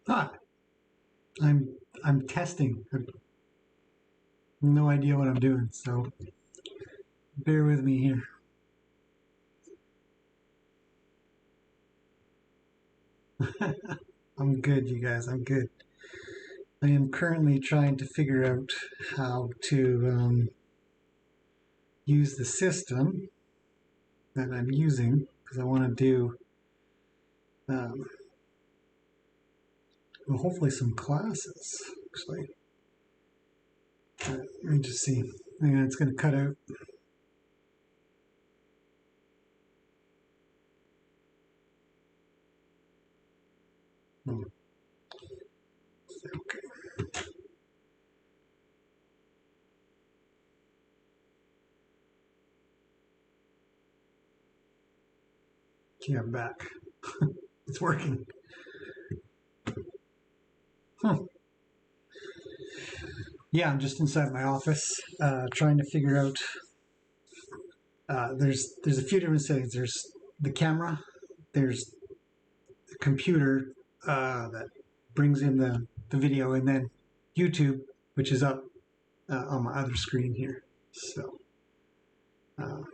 Ah, I'm testing. I have no idea what I'm doing, so bear with me here. I'm good, you guys. I'm good. I am currently trying to figure out how to use the system that I'm using because I want to do um, well, hopefully some classes. Actually, let me just see. Hang on, it's going to cut out. Hmm. Okay. Okay, I'm back. It's working. Huh. Yeah, I'm just inside my office trying to figure out. There's a few different settings. There's the camera. There's the computer that brings in the video, and then YouTube, which is up on my other screen here. So I'm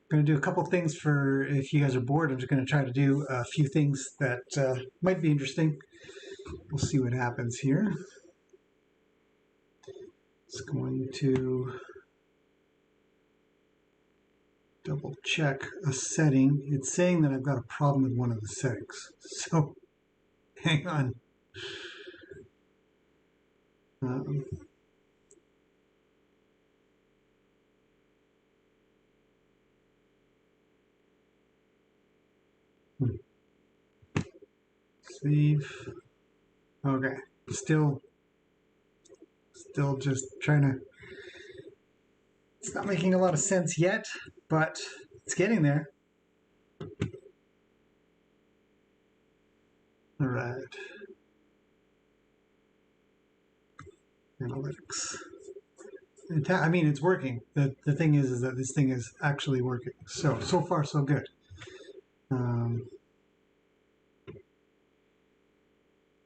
going to do a couple things for if you guys are bored. I'm just going to try to do a few things that might be interesting. We'll see what happens here. It's going to double check a setting. It's saying that I've got a problem with one of the settings. So hang on. Um, Save. Okay. Still just trying to. It's not making a lot of sense yet, but it's getting there. All right. Analytics. I mean, it's working. The thing is that this thing is actually working. So far, so good.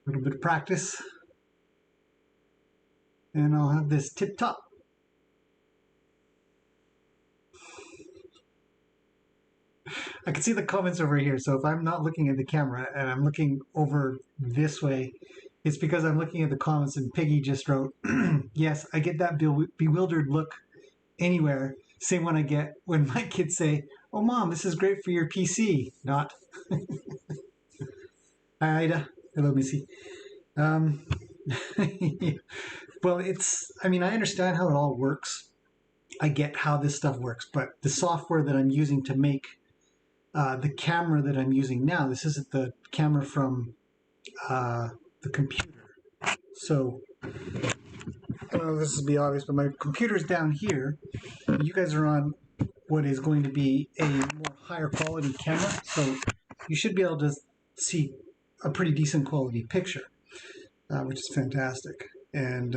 A little bit of practice, and I'll have this tip top. I can see the comments over here. So if I'm not looking at the camera and I'm looking over this way, it's because I'm looking at the comments and Piggy just wrote, yes, I get that bewildered look anywhere. Same one I get when my kids say, oh, Mom, this is great for your PC. Not. Hi, Ida. Hello, Missy. Um, well, I mean, I understand how it all works. I get how this stuff works, but the software that I'm using to make the camera that I'm using now, this isn't the camera from the computer. So, I don't know if this will be obvious, but my computer's down here. You guys are on what is going to be a more higher quality camera, so you should be able to see a pretty decent quality picture, which is fantastic. And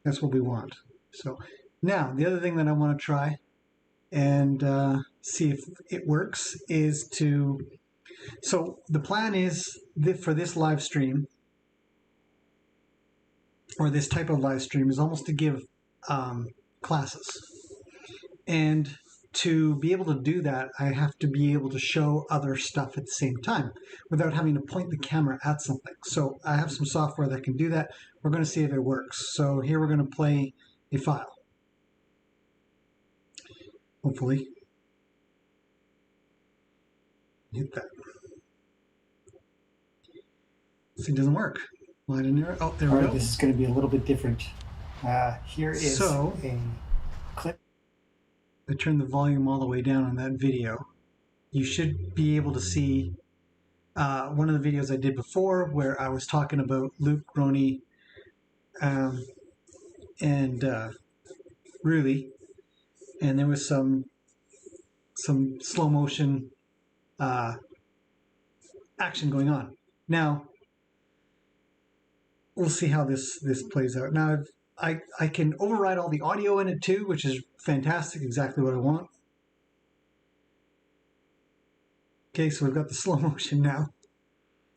that's what we want. So now, the other thing that I want to try and see if it works is to. So the plan is that for this live stream, or this type of live stream, is almost to give classes. And to be able to do that, I have to be able to show other stuff at the same time without having to point the camera at something. So I have some software that can do that. We're going to see if it works. So here we're going to play a file. Hopefully. Hit that. See, it doesn't work. Why didn't it? Oh, there we go. This is going to be a little bit different. Here is a clip. I turned the volume all the way down on that video. You should be able to see one of the videos I did before where I was talking about Luke, Roni, and Ruli, and there was some slow motion action going on. Now, we'll see how this plays out. Now, I can override all the audio in it too, which is fantastic, exactly what I want. Okay, so we've got the slow motion now.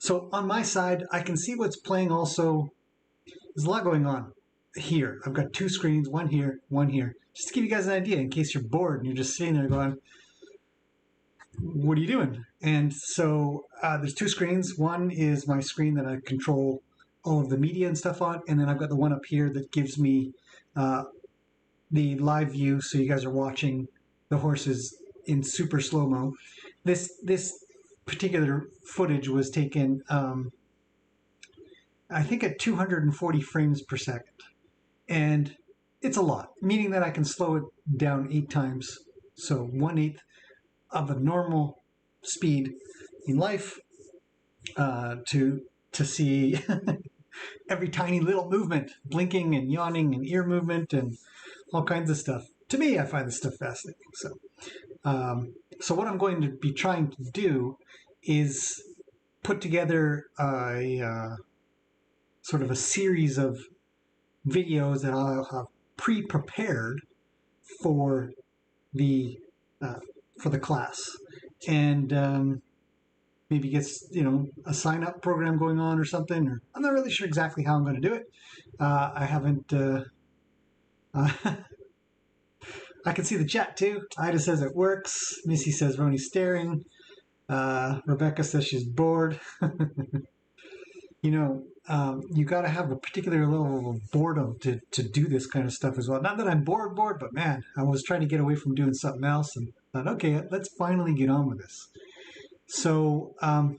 So on my side, I can see what's playing also. There's a lot going on here. I've got two screens, one here, one here. Just to give you guys an idea in case you're bored and you're just sitting there going, what are you doing? And so there's two screens. One is my screen that I control all of the media and stuff on, and then I've got the one up here that gives me the live view, so you guys are watching the horses in super slow-mo. This particular footage was taken, I think, at 240 frames per second, and it's a lot, meaning that I can slow it down 8 times, so 1/8 of a normal speed in life, to see every tiny little movement, blinking and yawning and ear movement and all kinds of stuff. To me, I find this stuff fascinating. So what I'm going to be trying to do is put together a sort of a series of videos that I'll have pre-prepared for the class, and maybe gets a sign up program going on or something. Or I'm not really sure exactly how I'm going to do it. I haven't. I can see the chat too. Ida says it works. Missy says Roni's staring. Rebecca says she's bored. You got to have a particular level of boredom to do this kind of stuff as well. Not that I'm bored, but man, I was trying to get away from doing something else and thought, okay, let's finally get on with this. So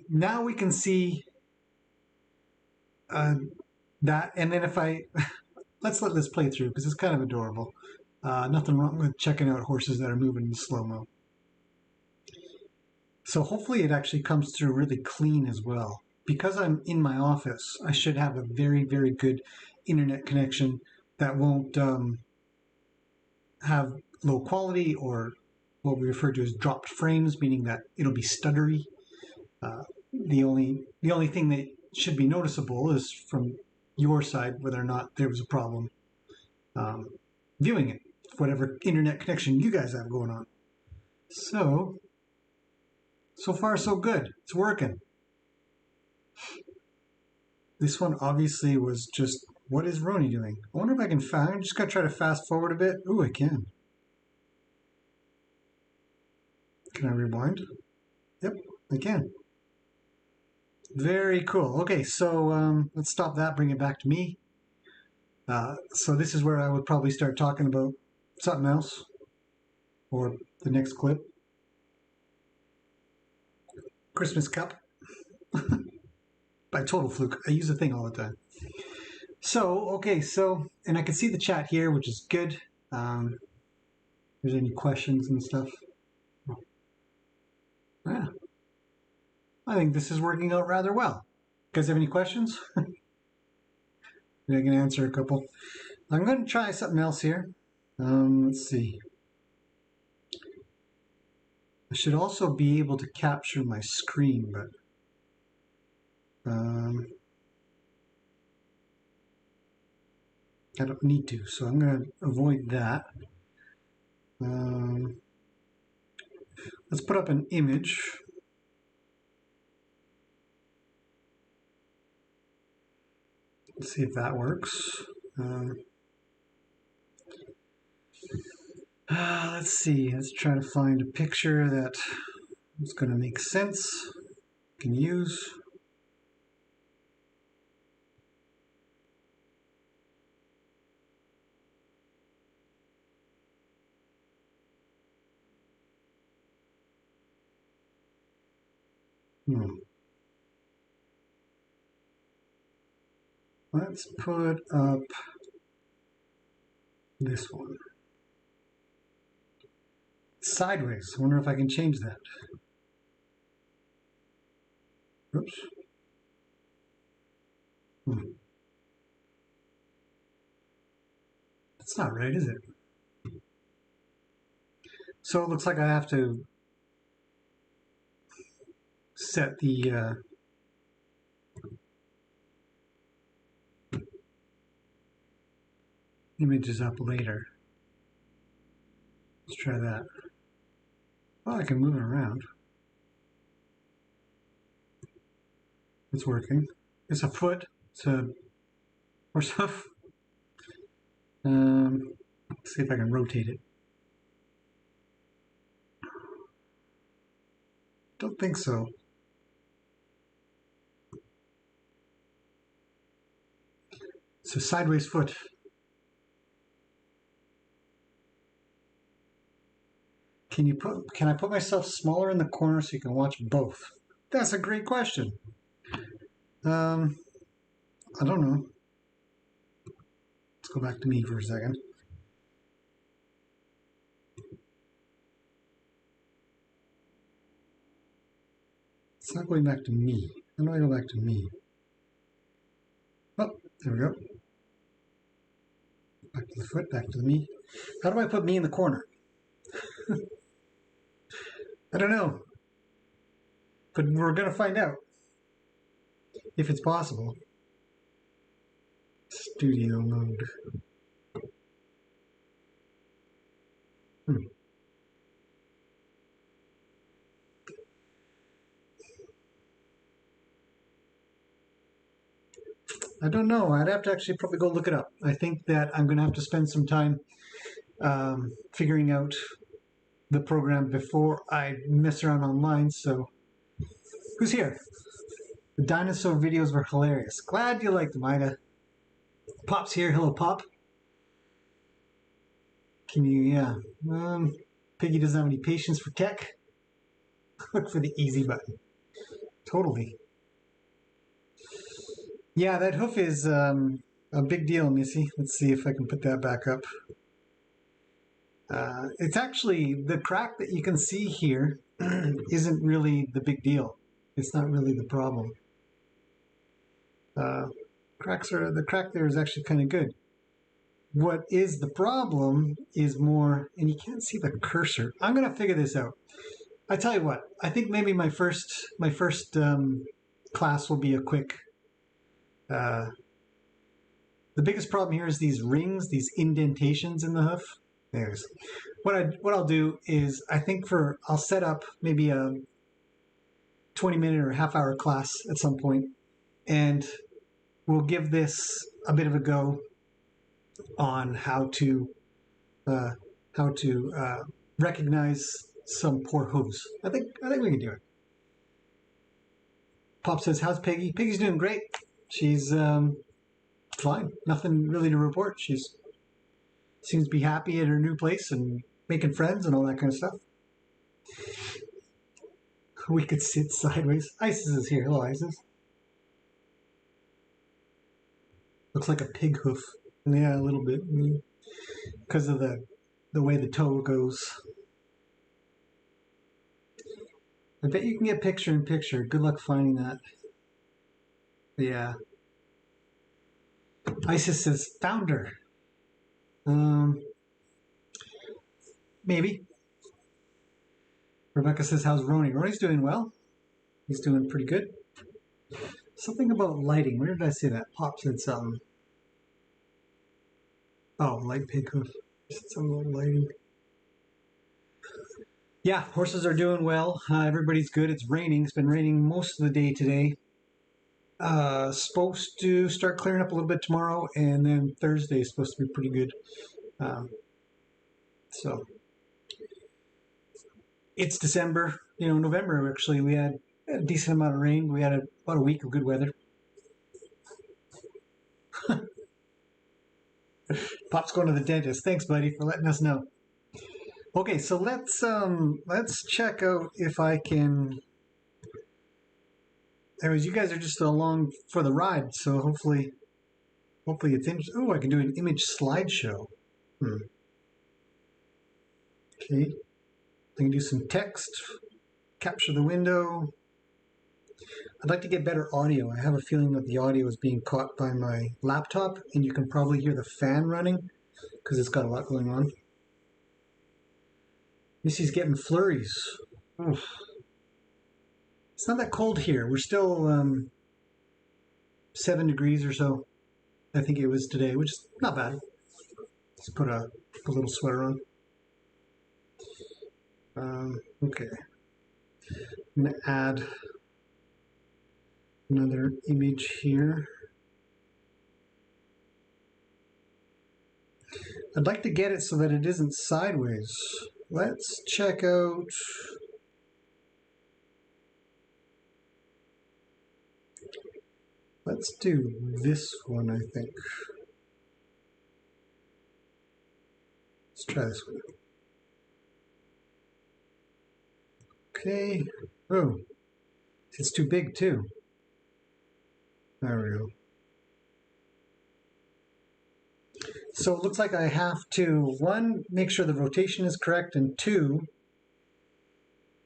now we can see that, and then if I let's let this play through because it's kind of adorable. Nothing wrong with checking out horses that are moving in slow-mo. So hopefully it actually comes through really clean as well. Because I'm in my office, I should have a very, very good internet connection that won't have low quality or what we refer to as dropped frames, meaning that it'll be stuttery. The only thing that should be noticeable is from your side whether or not there was a problem viewing it, whatever internet connection you guys have going on. So far so good. It's working. This one obviously was just, what is Roni doing? I wonder if I can find, just gotta try to fast forward a bit. Ooh, I can. Can I rewind? Yep, I can. Very cool. Okay, so let's stop that, bring it back to me. So this is where I would probably start talking about something else, or the next clip. Christmas cup. By total fluke. I use the thing all the time. So, okay, and I can see the chat here, which is good. If there's any questions and stuff. Yeah. I think this is working out rather well. You guys have any questions? Maybe I can answer a couple. I'm going to try something else here. Let's see. I should also be able to capture my screen, but I don't need to, so I'm going to avoid that. Let's put up an image. Let's see if that works. Let's see. Let's try to find a picture that is going to make sense. Can use. Let's put up this one. Sideways. I wonder if I can change that. Oops. That's not right, is it? So it looks like I have to set the images up later. Let's try that. Well, I can move it around. It's working. It's a foot. It's a horse hoof. Let's see if I can rotate it. Don't think so. It's a sideways foot. Can I put myself smaller in the corner so you can watch both? That's a great question. I don't know. Let's go back to me for a second. It's not going back to me. How do I go back to me? Oh, there we go. Back to the foot, back to the me. How do I put me in the corner? I don't know. But we're going to find out. If it's possible. Studio mode. I don't know. I'd have to actually probably go look it up. I think that I'm going to have to spend some time figuring out the program before I mess around online. So, who's here? The dinosaur videos were hilarious. Glad you liked them, Ida. Pop's here. Hello, Pop. Can you, yeah. Piggy doesn't have any patience for tech. Look for the easy button. Totally. Yeah, that hoof is a big deal, Missy. Let's see if I can put that back up. It's actually, the crack that you can see here isn't really the big deal. It's not really the problem. The crack there is actually kind of good. What is the problem is more, and you can't see the cursor. I'm going to figure this out. I tell you what, I think maybe my first class will be a quick. The biggest problem here is these rings, these indentations in the hoof. There's what I'll do is I think I'll set up maybe a 20-minute or half-hour class at some point, and we'll give this a bit of a go on how to recognize some poor hooves. I think we can do it. Pop says, "How's Peggy?" Peggy's doing great. She's fine. Nothing really to report. She's seems to be happy at her new place and making friends and all that kind of stuff. We could sit sideways. Isis is here. Hello, Isis. Looks like a pig hoof. Yeah, a little bit. Because of the way the toe goes. I bet you can get picture in picture. Good luck finding that. Yeah. Isis says, founder. Maybe. Rebecca says, how's Roni? Roni's doing well. He's doing pretty good. Something about lighting. Where did I say that? Pop said something. Oh, light pig hoof. Something about lighting. Yeah, horses are doing well. Everybody's good. It's raining. It's been raining most of the day today. Supposed to start clearing up a little bit tomorrow, and then Thursday is supposed to be pretty good. So it's December. November actually we had a decent amount of rain. We had about a week of good weather. Pop's going to the dentist. Thanks, buddy, for letting us know. Okay, so let's check out if I can. Anyways, you guys are just along for the ride, so hopefully it's interesting. Oh, I can do an image slideshow. Okay, I can do some text, capture the window. I'd like to get better audio. I have a feeling that the audio is being caught by my laptop, and you can probably hear the fan running because it's got a lot going on. Missy's getting flurries. Oof. It's not that cold here. We're still 7 degrees or so. I think it was today, which is not bad. Let's put a little sweater on. Okay. I'm Another image here. I'd like to get it so that it isn't sideways. Let's check out... Let's do this one, I think. Let's try this one. Okay. Oh, it's too big too. There we go. So it looks like I have to, one, make sure the rotation is correct, and two,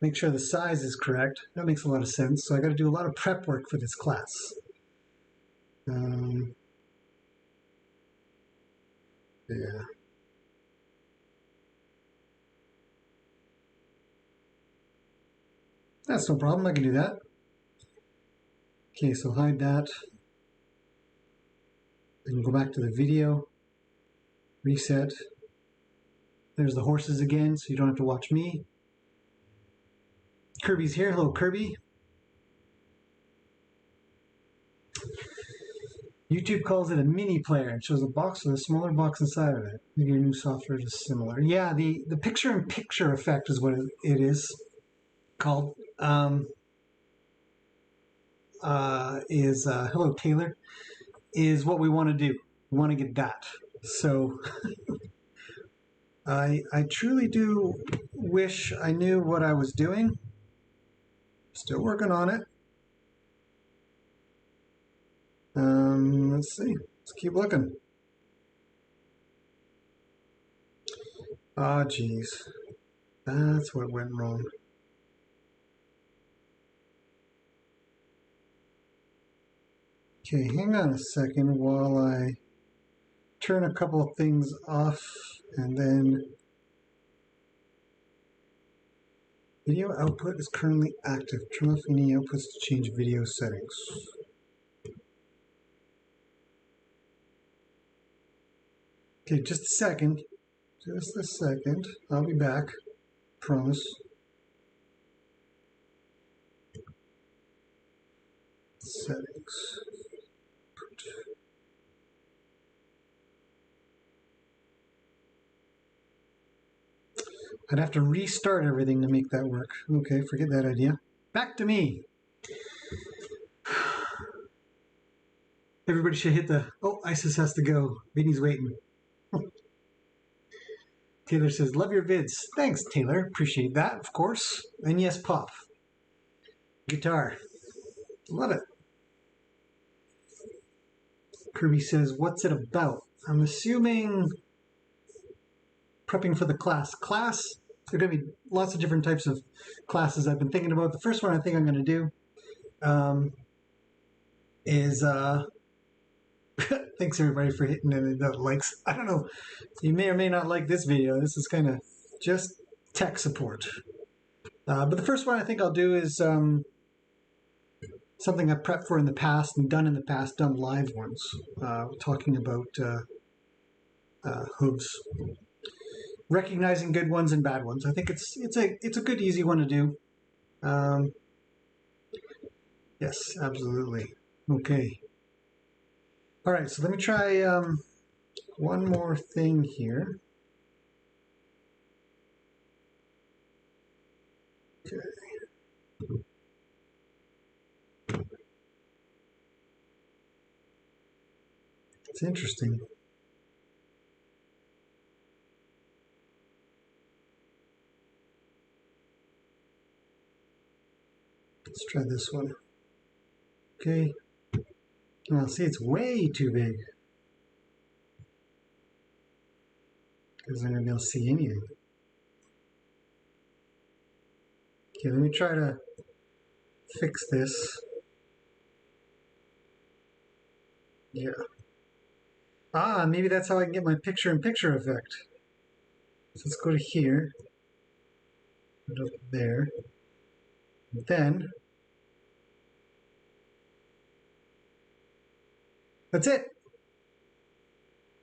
make sure the size is correct. That makes a lot of sense. So I got to do a lot of prep work for this class. Yeah. That's no problem. I can do that. Okay, so hide that. I can go back to the video. Reset. There's the horses again, so you don't have to watch me. Kirby's here. Hello, Kirby. YouTube calls it a mini player. It shows a box with a smaller box inside of it. Maybe your new software is similar. Yeah, the picture-in-picture effect is what it is called. Hello, Taylor, is what we want to do. We want to get that. So I truly do wish I knew what I was doing. Still working on it. Let's see. Let's keep looking. Oh, geez. That's what went wrong. Okay, hang on a second while I turn a couple of things off, and then video output is currently active. Turn off any outputs to change video settings. Okay, just a second. Just a second. I'll be back. Promise. Settings. I'd have to restart everything to make that work. Okay, forget that idea. Back to me. Everybody should hit the... Oh, Isis has to go. Vinny's waiting. Taylor says, love your vids. Thanks, Taylor. Appreciate that, of course. And yes, Pop. Guitar. Love it. Kirby says, what's it about? I'm assuming prepping for the class. Class, there are going to be lots of different types of classes I've been thinking about. The first one I think I'm going to do is... Thanks everybody for hitting the likes. I don't know. You may or may not like this video. This is kind of just tech support. But the first one I think I'll do is something I've prepped for in the past and done in the past, done live ones, talking about hooves. Recognizing good ones and bad ones. I think it's a good, easy one to do. Yes, absolutely. Okay. All right, so let me try one more thing here. Okay. It's interesting. Let's try this one. Okay. Well, see, it's way too big. Because I'm not going to be able to see anything. Okay, let me try to fix this. Yeah. Ah, maybe that's how I can get my picture-in-picture effect. So let's go to here. Put it up there. Then... That's it.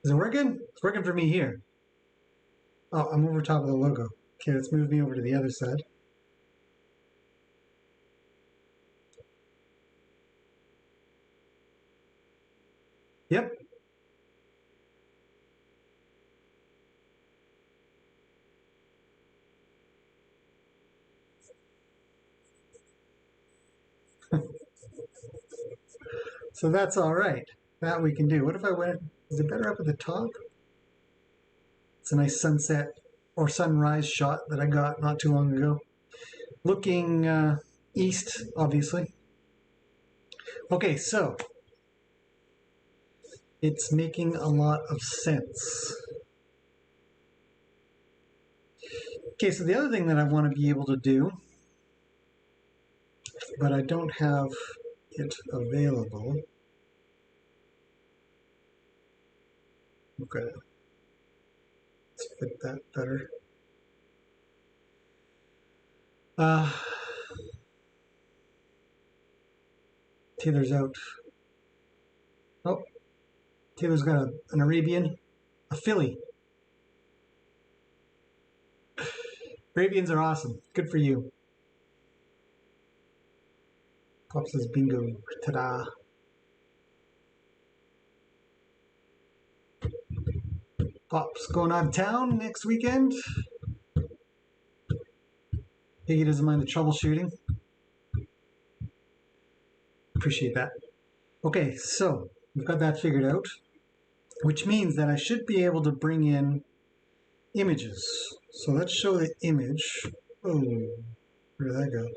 Is it working? It's working for me here. Oh, I'm over top of the logo. Okay, let's move me over to the other side. Yep. So that's all right. That we can do. What if I went, is it better up at the top? It's a nice sunset or sunrise shot that I got not too long ago. Looking east, obviously. Okay, so it's making a lot of sense. Okay, so the other thing that I want to be able to do, but I don't have it available. Okay, let's fit that better. Taylor's out. Oh, Taylor's got an Arabian, a filly. Arabians are awesome. Good for you. Pop says bingo. Ta-da. Pop's going out of town next weekend. Piggy doesn't mind the troubleshooting. Appreciate that. Okay, so we've got that figured out, which means that I should be able to bring in images. So let's show the image. Oh, where did that go?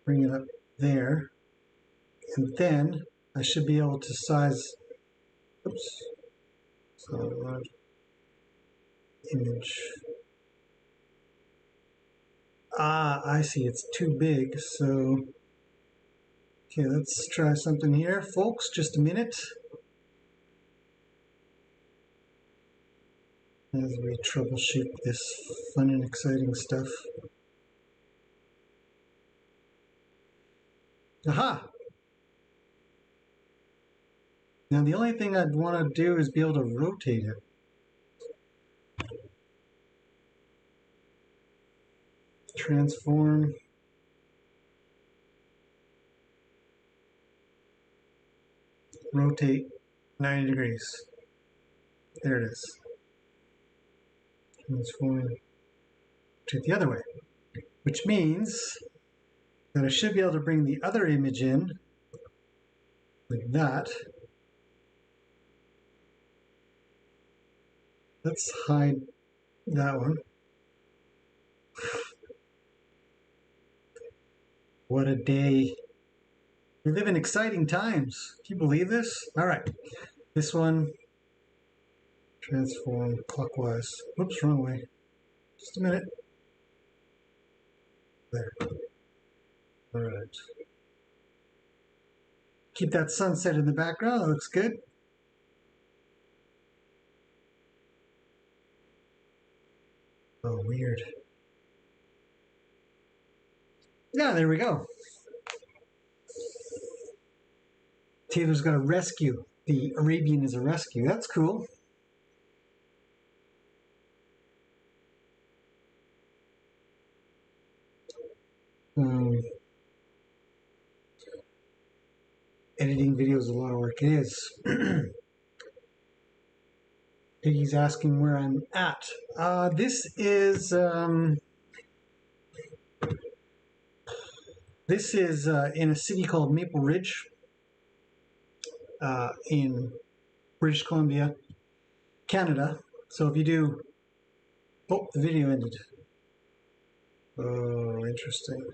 Bring it up there. And then I should be able to size, oops, so image. Ah, I see, it's too big, so, okay, let's try something here, folks, just a minute. As we troubleshoot this fun and exciting stuff. Aha! Now the only thing I'd want to do is be able to rotate it. Transform. Rotate 90 degrees. There it is. Transform to the other way. Which means that I should be able to bring the other image in like that. Let's hide that one. What a day. We live in exciting times. Can you believe this? All right. This one, transform clockwise. Whoops, wrong way. Just a minute. There. All right. Keep that sunset in the background. That looks good. Oh, weird. Yeah, there we go. Taylor's got a rescue. The Arabian is a rescue. That's cool. Editing video is a lot of work. It is. Piggy's asking where I'm at. This is in a city called Maple Ridge in British Columbia, Canada. So if you do, oh, the video ended. Oh, interesting.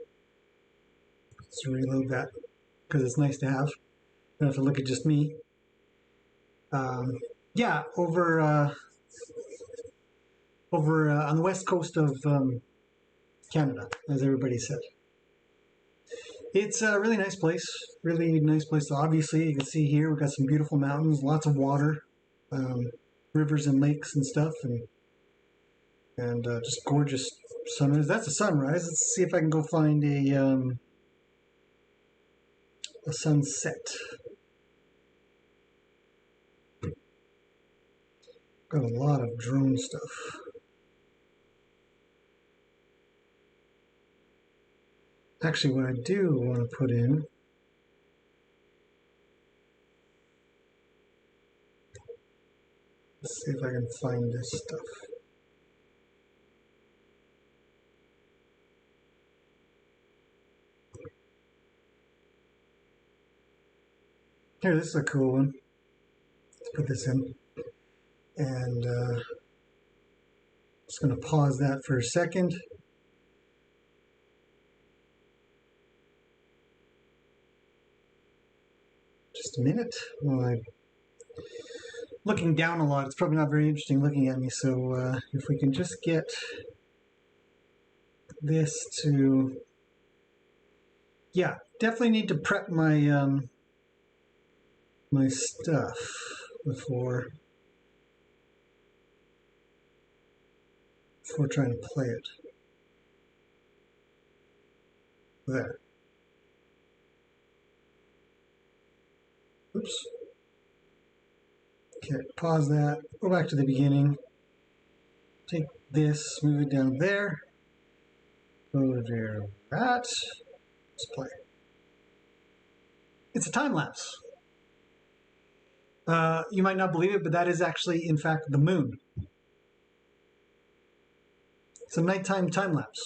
Let's reload that because it's nice to have. Don't have to look at just me. Yeah, over on the west coast of Canada, as everybody said. It's a really nice place. Really nice place. Obviously, you can see here we've got some beautiful mountains, lots of water, rivers and lakes and stuff, and just gorgeous sunrise. That's a sunrise. Let's see if I can go find a sunset. Got a lot of drone stuff. Actually, what I do want to put in Let's see if I can find this stuff. Here, this is a cool one. Let's put this in. And just going to pause that for a second. Just a minute. Well, I'm looking down a lot. It's probably not very interesting looking at me. So if we can just get this to... Yeah, definitely need to prep my my stuff before trying to play it. There. Oops. Okay, pause that. Go back to the beginning. Take this, move it down there. Go to that. Let's play. It's a time lapse. You might not believe it, but that is actually, in fact, the moon. It's a nighttime time lapse,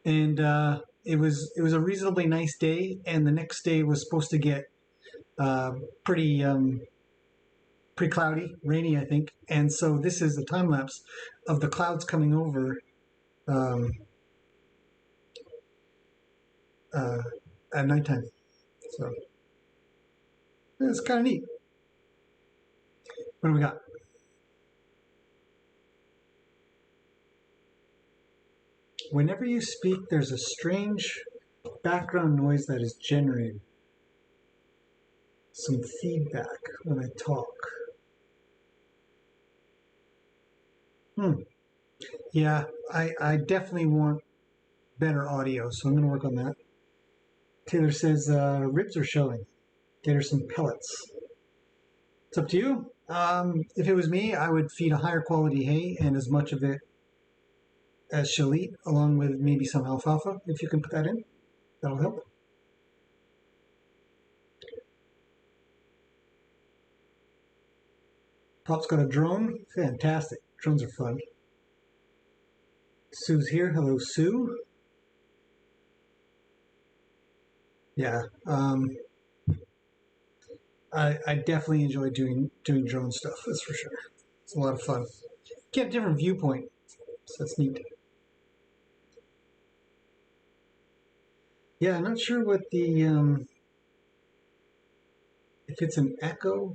and it was a reasonably nice day. And the next day was supposed to get pretty cloudy, rainy, I think. And so this is a time lapse of the clouds coming over at nighttime. So it's kind of neat. What do we got? Whenever you speak, there's a strange background noise that is generated. Some feedback when I talk. Yeah, I definitely want better audio, so I'm going to work on that. Taylor says ribs are showing. Get her some pellets. It's up to you. If it was me, I would feed a higher quality hay and as much of it as she'll eat, along with maybe some alfalfa, if you can put that in. That'll help. Pop's got a drone. Fantastic. Drones are fun. Sue's here. Hello, Sue. Yeah. I definitely enjoy doing drone stuff, that's for sure. It's a lot of fun. Get a different viewpoint, so that's neat. Yeah, I'm not sure what the if it's an echo.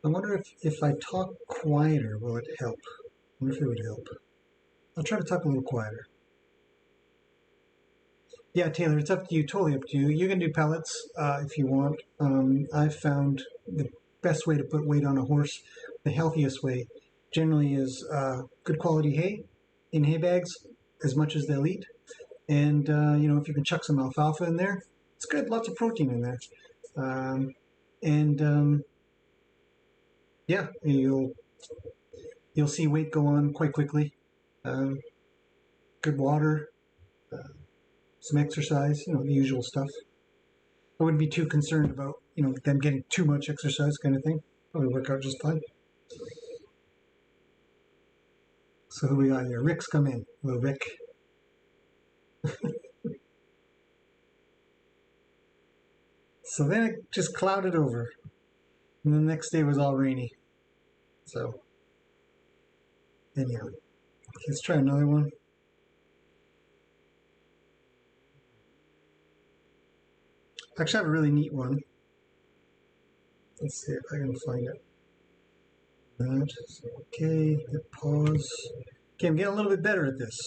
I wonder if I talk quieter, will it help? I wonder if it would help. I'll try to talk a little quieter. Yeah, Taylor, it's up to you, totally up to you. You can do pellets if you want. I've found the best way to put weight on a horse, the healthiest way, generally is good quality hay in hay bags, as much as they'll eat. And, if you can chuck some alfalfa in there, it's good, lots of protein in there. Yeah, you'll see weight go on quite quickly. Good water, some exercise, the usual stuff. I wouldn't be too concerned about, them getting too much exercise kind of thing. Probably work out just fine. So who we got here? Rick's come in. Hello, Rick. So then it just clouded over. And the next day was all rainy. So, anyhow. Let's try another one. Actually, I have a really neat one. Let's see if I can find it. That. Okay, hit pause. Okay, I'm getting a little bit better at this.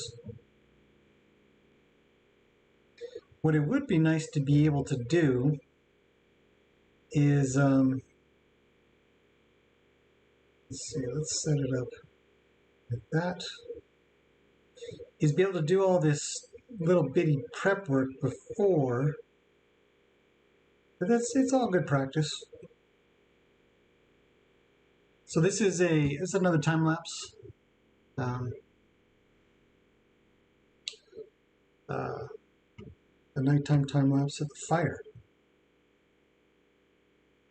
What it would be nice to be able to do is, let's see, let's set it up like that, is be able to do all this little bitty prep work before, but it's all good practice. So this is another time lapse. A nighttime time lapse at the fire.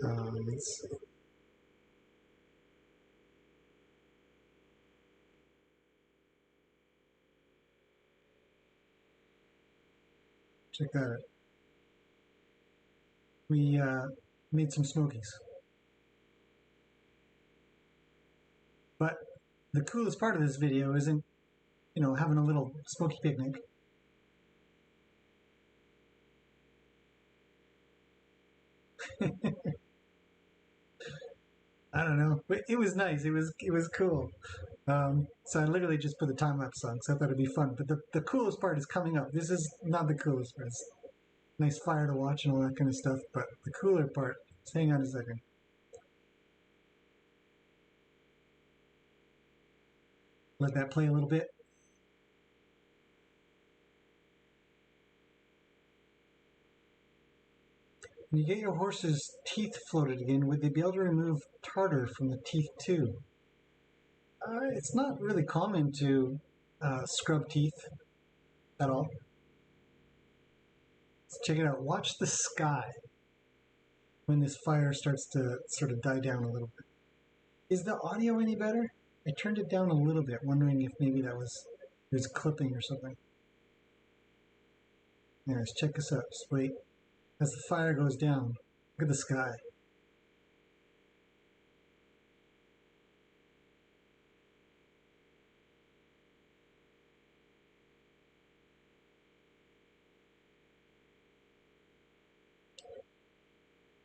Let's see. Check that out. We made some smokies. But the coolest part of this video isn't, having a little smoky picnic. I don't know, but it was nice. It was cool. So I literally just put the time-lapse on, so I thought it'd be fun. But the coolest part is coming up. This is not the coolest part. It's nice fire to watch and all that kind of stuff. But the cooler part, just hang on a second. Let that play a little bit. When you get your horse's teeth floated again, would they be able to remove tartar from the teeth too? It's not really common to scrub teeth at all. Let's check it out. Watch the sky when this fire starts to sort of die down a little bit. Is the audio any better? I turned it down a little bit, wondering if maybe there's clipping or something. Anyways, check this out. Just wait. As the fire goes down, look at the sky.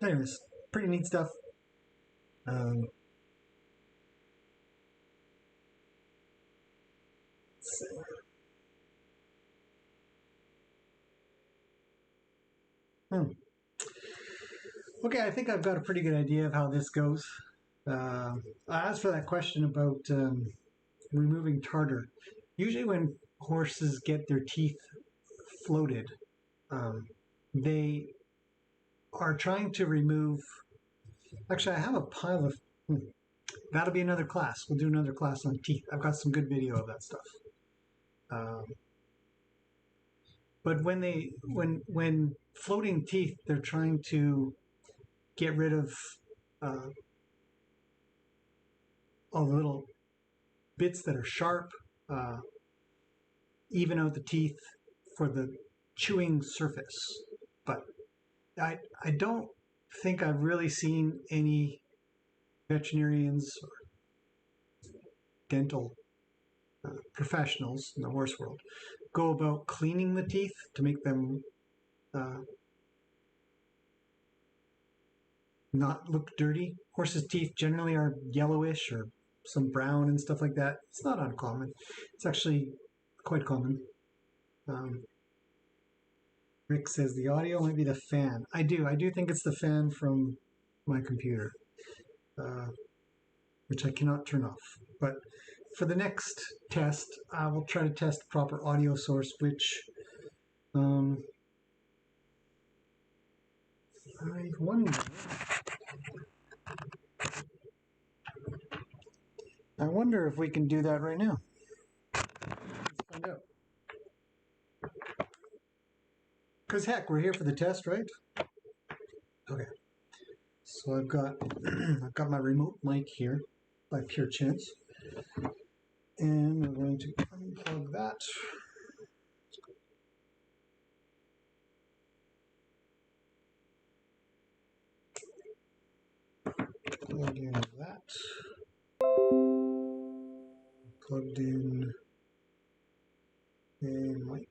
Anyways, pretty neat stuff. Okay, I think I've got a pretty good idea of how this goes. As for that question about removing tartar, usually when horses get their teeth floated, they are trying to remove. Actually, I have a pile of. That'll be another class. We'll do another class on teeth. I've got some good video of that stuff. But when floating teeth, they're trying to get rid of all the little bits that are sharp, even out the teeth for the chewing surface. But I don't think I've really seen any veterinarians or dental professionals in the horse world go about cleaning the teeth to make them not look dirty. Horses' teeth generally are yellowish or some brown and stuff like that. It's not uncommon. It's actually quite common. Rick says the audio might be the fan. I do think it's the fan from my computer, which I cannot turn off. But for the next test, I will try to test the proper audio source, which I wonder if we can do that right now. Let's find out. Because heck, we're here for the test, right? Okay. So I've got my remote mic here by pure chance. And we're going to unplug that. Plug in that. Plugged in a mic.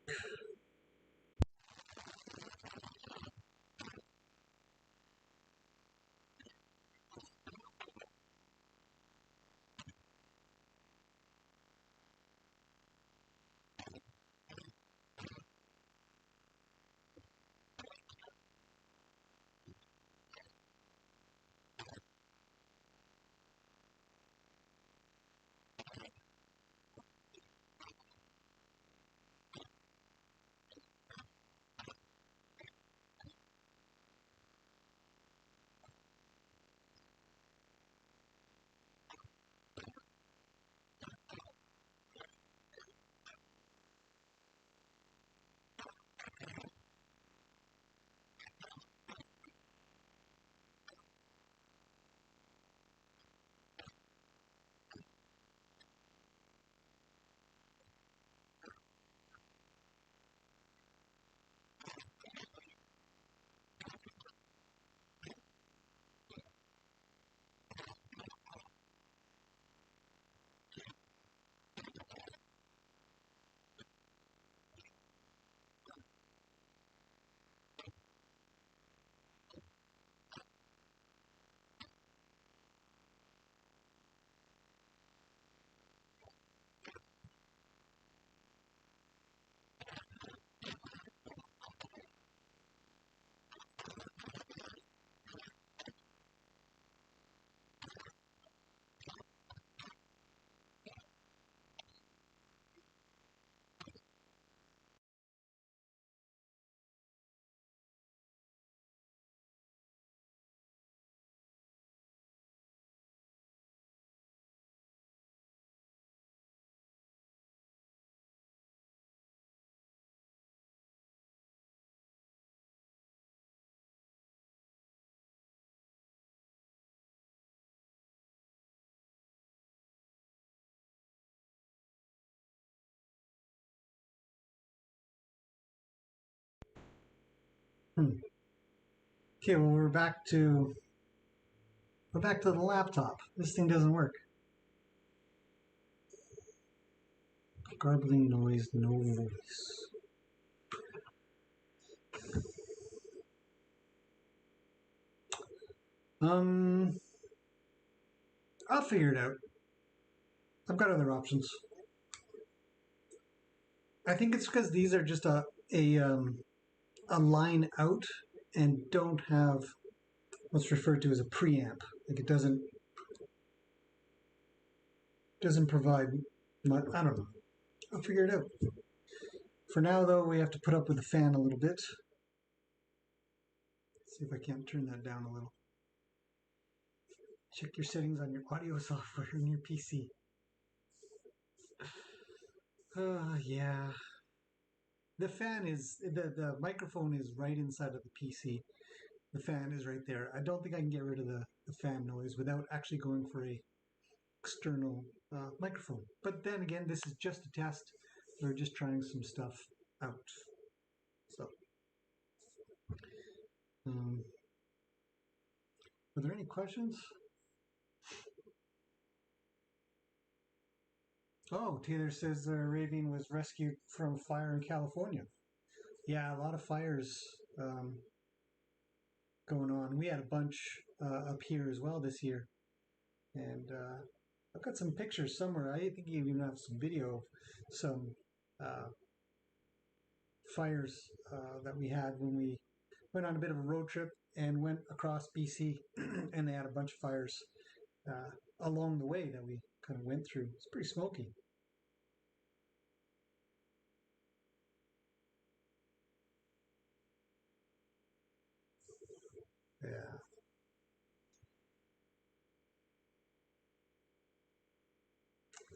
Hmm. Okay, well we're back to the laptop. This thing doesn't work. Garbling noise, no voice. Um, I'll figure it out. I've got other options. I think it's because these are just a line out and don't have what's referred to as a preamp. Like it doesn't provide much. I don't know. I'll figure it out. For now, though, we have to put up with the fan a little bit. See if I can't turn that down a little. Check your settings on your audio software in your PC. Yeah. The microphone is right inside of the PC. The fan is right there. I don't think I can get rid of the fan noise without actually going for a external microphone. But then again, this is just a test. We're just trying some stuff out. So, um, are there any questions? Oh, Taylor says Raven was rescued from fire in California. Yeah, a lot of fires going on. We had a bunch up here as well this year. And I've got some pictures somewhere. I think you even have some video of some uh, fires that we had when we went on a bit of a road trip and went across BC, and they had a bunch of fires along the way that we kind of went through. It's pretty smoky. Yeah.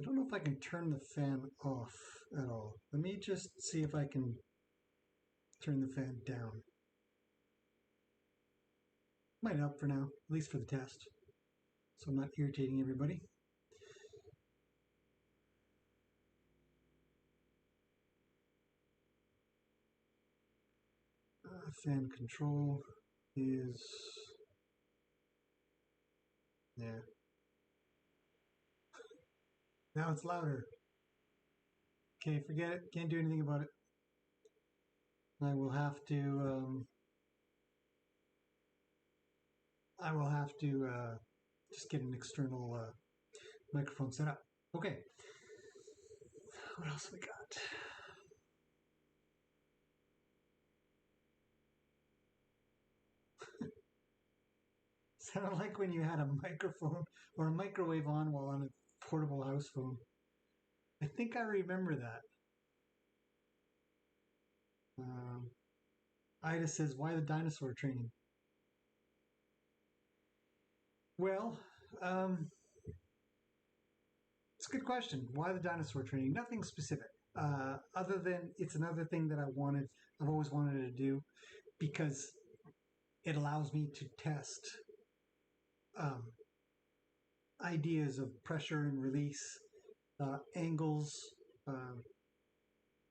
I don't know if I can turn the fan off at all. Let me just see if I can turn the fan down. Might help for now, at least for the test, so I'm not irritating everybody. Fan control is, yeah. Now it's louder. Okay, forget it. Can't do anything about it. I will have to. I will have to just get an external microphone set up. Okay. What else we got? Sounded like when you had a microphone or a microwave on while on a portable house phone. I think I remember that. Um, Ida says, "Why the dinosaur training?" Well, um, it's a good question. Why the dinosaur training? Nothing specific, other than it's another thing that I've always wanted to do because it allows me to test um, ideas of pressure and release, angles, uh,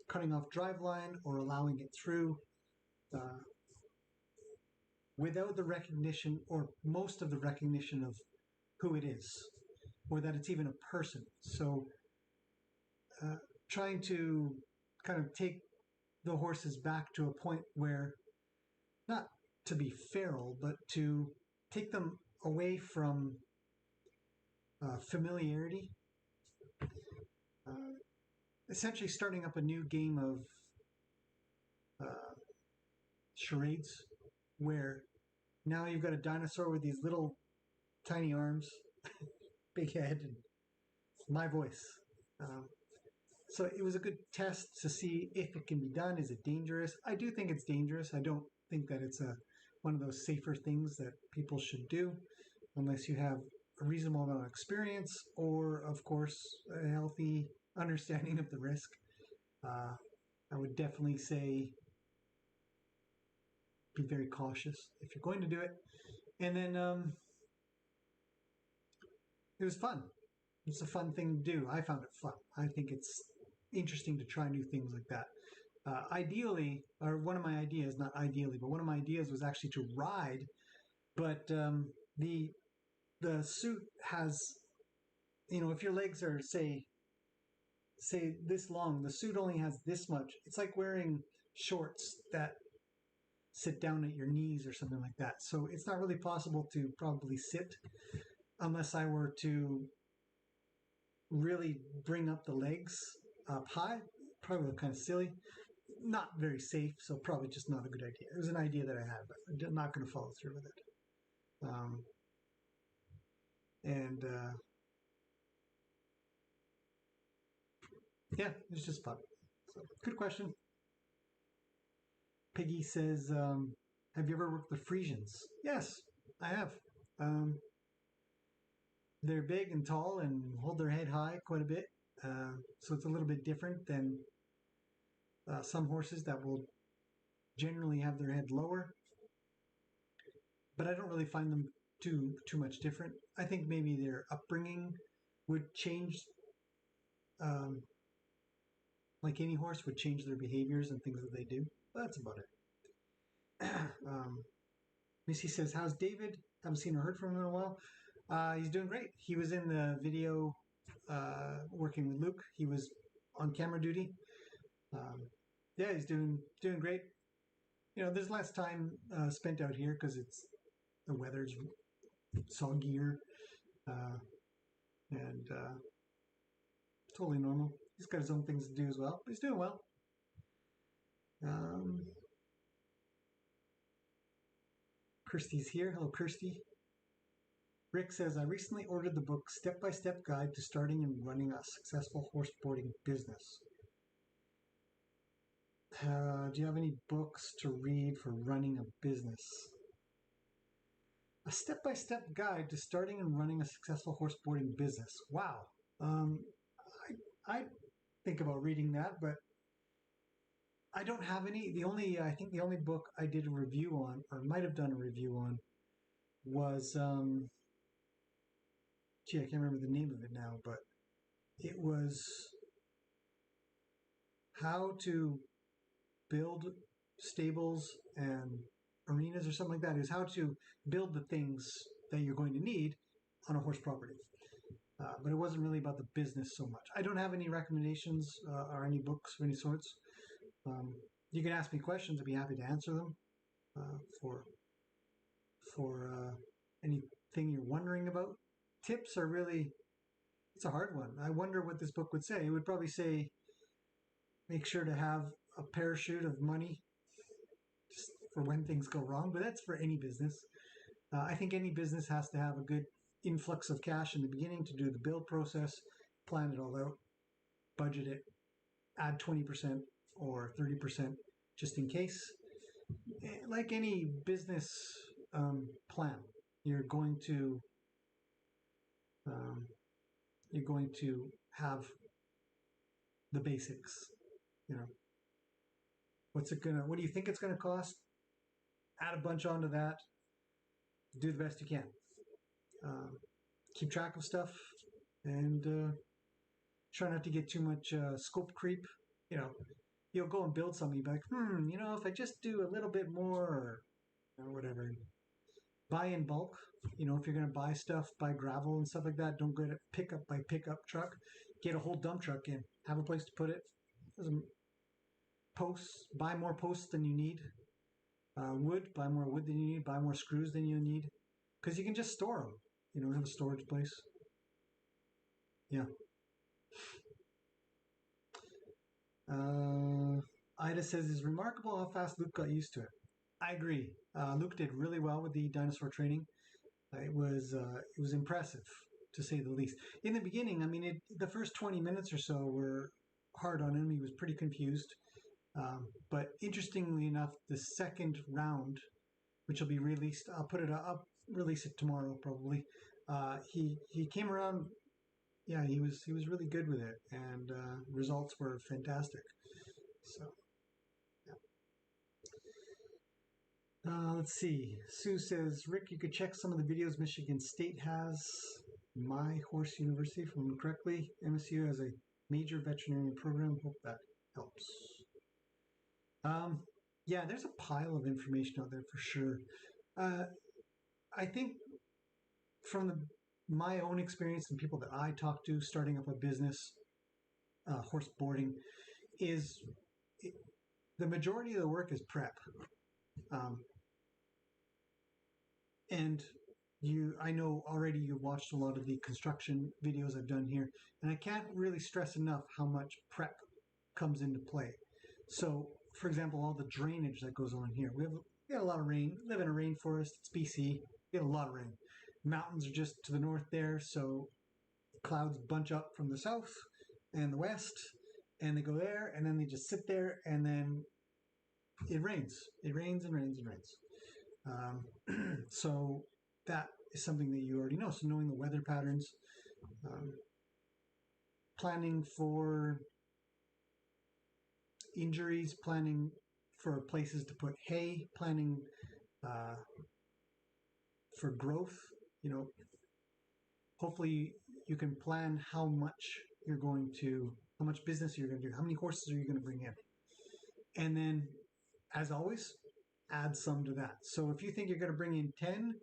cutting off driveline or allowing it through uh, without the recognition or most of the recognition of who it is or that it's even a person. So uh, trying to kind of take the horses back to a point where not to be feral, but to take them away from familiarity, uh, essentially starting up a new game of uh, charades where now you've got a dinosaur with these little tiny arms, big head, and my voice. Um, so it was a good test to see if it can be done. Is it dangerous? I do think it's dangerous. I don't think that it's one of those safer things that people should do unless you have a reasonable amount of experience or, of course, a healthy understanding of the risk. Uh, I would definitely say be very cautious if you're going to do it. And then it was fun. It's a fun thing to do. I found it fun. I think it's interesting to try new things like that. Ideally, or one of my ideas, not ideally, but one of my ideas was actually to ride, but the suit has, if your legs are say this long, the suit only has this much. It's like wearing shorts that sit down at your knees or something like that. So it's not really possible to probably sit unless I were to really bring up the legs up high. Probably look kind of silly. Not very safe, so probably just not a good idea. It was an idea that I had, but I'm not going to follow through with it. And yeah, it's just fun. So, good question. Piggy says, have you ever worked with Frisians? Yes, I have. They're big and tall and hold their head high quite a bit. So it's a little bit different than some horses that will generally have their head lower. But I don't really find them too much different. I think maybe their upbringing would change, um, like any horse would change their behaviors and things that they do. But that's about it. Missy says, "How's David? Haven't seen or heard from him in a while. He's doing great. He was in the video working with Luke. He was on camera duty. Yeah, he's doing great. There's less time spent out here because the weather's soggier and totally normal. He's got his own things to do as well, but he's doing well. Kirsty's here. Hello, Kirsty. Rick says, I recently ordered the book Step-by-Step Guide to Starting and Running a Successful Horseboarding Business. Do you have any books to read for running a business? A step-by-step guide to starting and running a successful horseboarding business. Wow. I think about reading that, but I don't have any. I think the only book I did a review on, or might have done a review on, was, I can't remember the name of it now, but it was how to build stables and arenas or something like that. It was how to build the things that you're going to need on a horse property. But it wasn't really about the business so much. I don't have any recommendations or any books of any sorts. You can ask me questions. I'd be happy to answer them for anything you're wondering about. Tips are really, it's a hard one. I wonder what this book would say. It would probably say, make sure to have a parachute of money just for when things go wrong, but that's for any business. I think any business has to have a good influx of cash in the beginning to do the build process, plan it all out, budget it, add 20% or 30% just in case. Like any business plan, you're going to have the basics. What do you think it's gonna cost? Add a bunch onto that. Do the best you can. Keep track of stuff and try not to get too much scope creep. You'll go and build something, you'll be like, if I just do a little bit more or whatever. Buy in bulk. If you're going to buy stuff, buy gravel and stuff like that, don't get it pickup by pickup truck. Get a whole dump truck in. Have a place to put it. Posts. Buy more posts than you need. Wood. Buy more wood than you need. Buy more screws than you need. Because you can just store them. Have a storage place. Yeah. Ida says, it's remarkable how fast Luke got used to it. I agree. Luke did really well with the dinosaur training. It was impressive, to say the least. In the beginning, the first 20 minutes or so were hard on him. He was pretty confused. But interestingly enough, the second round, which will be released, I'll release it tomorrow probably. He came around. Yeah, he was really good with it, and results were fantastic. So. Let's see. Sue says, Rick, you could check some of the videos Michigan State has. My Horse University, if I remember correctly. MSU has a major veterinarian program. Hope that helps. Yeah, there's a pile of information out there for sure. Uh, I think from my own experience and people that I talk to starting up a business, horse boarding, is it, the majority of the work is prep. Um, and I know already you've watched a lot of the construction videos I've done here, and I can't really stress enough how much prep comes into play. So, for example, all the drainage that goes on here. We have a lot of rain. We live in a rainforest. It's BC. We have a lot of rain. Mountains are just to the north there, so clouds bunch up from the south and the west, and they go there, and then they just sit there, and then it rains. It rains and rains and rains. So that is something that you already know. So knowing the weather patterns, um, planning for injuries, planning for places to put hay, planning uh, for growth. You know, hopefully you can plan how much how much business you're going to do, how many horses are you going to bring in, and then, as always, add some to that. So if you think you're going to bring in 10,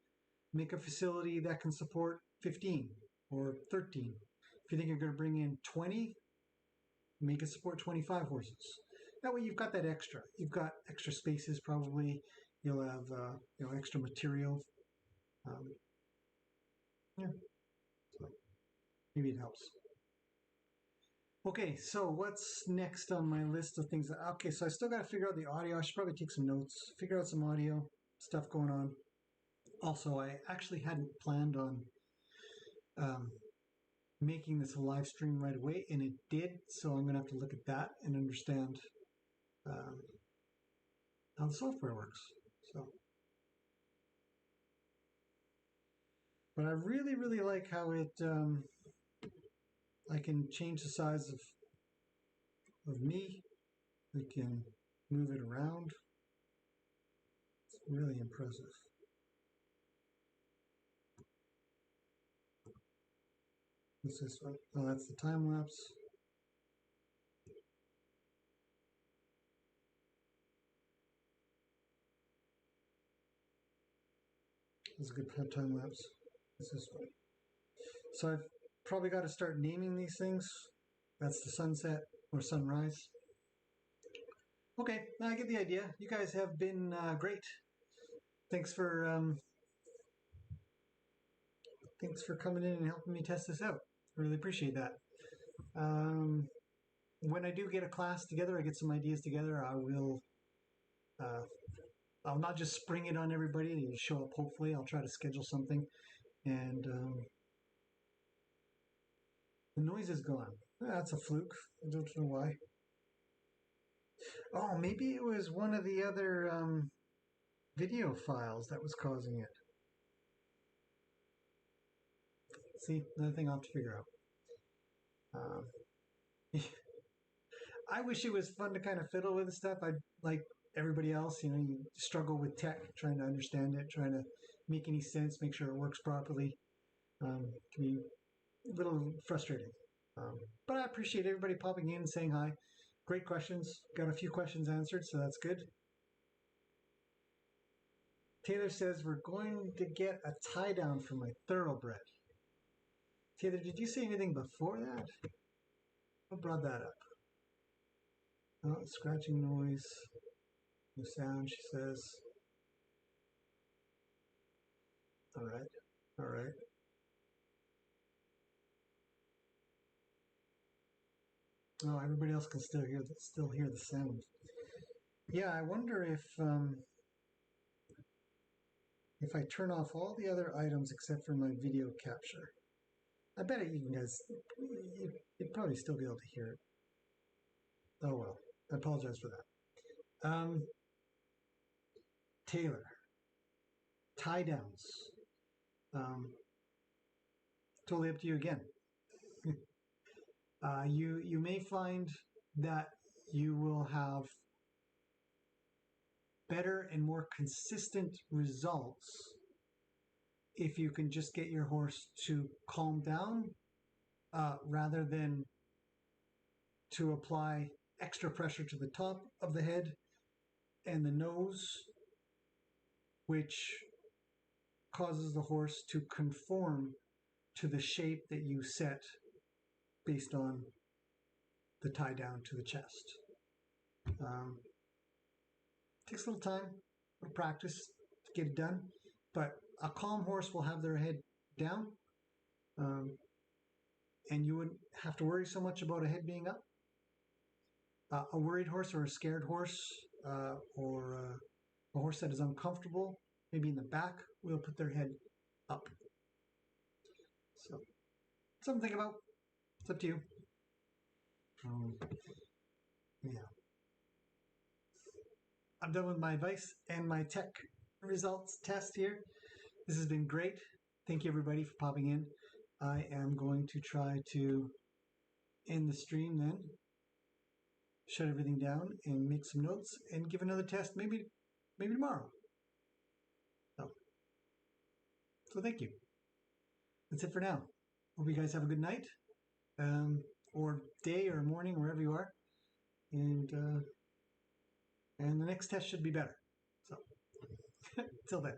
make a facility that can support 15 or 13. If you think you're going to bring in 20, make it support 25 horses. That way you've got that extra. You've got extra spaces probably. You'll have extra material. Um, yeah, so maybe it helps. Okay, so what's next on my list of things? Okay, so I still got to figure out the audio. I should probably take some notes, figure out some audio stuff going on. Also, I actually hadn't planned on um, making this a live stream right away, and it did. So I'm going to have to look at that and understand um, how the software works. So, but I really, really like how I can change the size of me. We can move it around. It's really impressive. What's this one? Oh, that's the time lapse. It's a good time lapse. What's this one? So I've probably got to start naming these things. That's the sunset or sunrise. Okay, now I get the idea. You guys have been great. Thanks for coming in and helping me test this out. I really appreciate that. When I do get a class together, I get some ideas together. I will. I'll not just spring it on everybody and show up. Hopefully, I'll try to schedule something. And the noise is gone. That's a fluke. I don't know why. Oh, maybe it was one of the other video files that was causing it. See, another thing I'll have to figure out. I wish it was fun to kind of fiddle with stuff. I like everybody else, you struggle with tech, trying to understand it, trying to make any sense, make sure it works properly. Can be a little frustrating. But I appreciate everybody popping in and saying hi. Great questions. Got a few questions answered, so that's good. Taylor says we're going to get a tie down for my thoroughbred. Taylor, did you say anything before that? What brought that up? Oh, scratching noise. No sound, she says. All right. All right. Oh, everybody else can still hear the sound. Yeah, I wonder if I turn off all the other items except for my video capture. I bet you guys, you'd probably still be able to hear it. Oh well, I apologize for that. Taylor, tie downs. Totally up to you again. You may find that you will have better and more consistent results if you can just get your horse to calm down rather than to apply extra pressure to the top of the head and the nose, which causes the horse to conform to the shape that you set based on the tie down to the chest. Takes a little time, a little practice to get it done, but a calm horse will have their head down, and you wouldn't have to worry so much about a head being up. A worried horse or a scared horse or a horse that is uncomfortable, maybe in the back, will put their head up. So, something to think about. It's up to you. Yeah. I'm done with my advice and my tech results test here. This has been great. Thank you everybody for popping in. I am going to try to end the stream then, shut everything down and make some notes and give another test maybe tomorrow. So thank you. That's it for now. Hope you guys have a good night, or day or morning, wherever you are. And the next test should be better. So, till then.